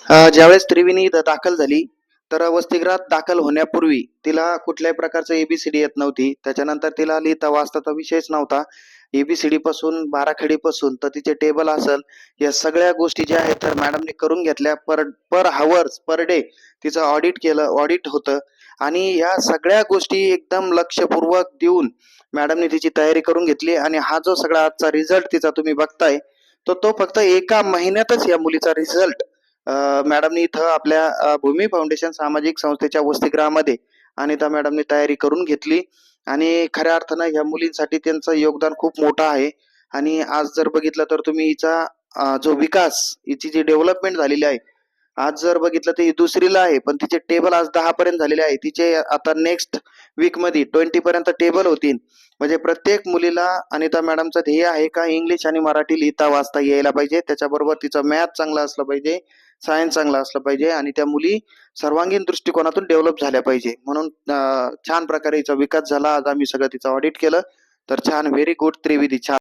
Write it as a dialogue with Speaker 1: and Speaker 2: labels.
Speaker 1: ज्यावेळेस त्रिवेणी इथं दाखल झाली, तर वसतिगृहात दाखल होण्यापूर्वी तिला कुठल्याही प्रकारचं ए-बी-सी-डी येत नव्हती. त्याच्यानंतर तिला लिहिता वाचताचा विषयच नव्हता. ए-बी-सी-डी पासून बाराखडीपासून तर तिचे टेबल असेल, या सगळ्या गोष्टी ज्या आहेत तर मॅडमनी करून घेतल्या. पर पर हावर्स, पर डे तिचं ऑडिट केलं, ऑडिट होतं आणि ह्या सगळ्या गोष्टी एकदम लक्षपूर्वक देऊन मॅडमनी तिची तयारी करून घेतली आणि हा जो सगळा आजचा रिझल्ट तिचा तुम्ही बघताय, तर तो फक्त एका महिन्यातच या मुलीचा रिझल्ट मॅडमनी इथं आपल्या भूमी फाउंडेशन सामाजिक संस्थेच्या वसतिगृहामध्ये अनिता मॅडमनी तयारी करून घेतली आणि खऱ्या अर्थानं ह्या मुलींसाठी त्यांचं योगदान खूप मोठं आहे. आणि आज जर बघितलं तर तुम्ही हिचा जो विकास, हिची जी डेव्हलपमेंट झालेली आहे, आज जर बघितलं तर ही दुसरीला आहे, पण तिचे टेबल आज 10 पर्यंत झालेले आहे. तिचे आता नेक्स्ट वीकमध्ये 20 पर्यंत टेबल होतील. म्हणजे प्रत्येक मुलीला अनिता मॅडमचं ध्येय आहे का इंग्लिश आणि मराठी लिहिता वाचता यायला पाहिजे. त्याच्याबरोबर तिचं मॅथ चांगलं असलं पाहिजे, सायन्स चांगलं असलं पाहिजे आणि त्या मुली सर्वांगीण दृष्टिकोनातून डेव्हलप झाल्या पाहिजे. म्हणून छान प्रकारे हिचा विकास झाला. आज आम्ही सगळं तिचं ऑडिट केलं. तर छान, व्हेरी गुड त्रिवेदी, छान.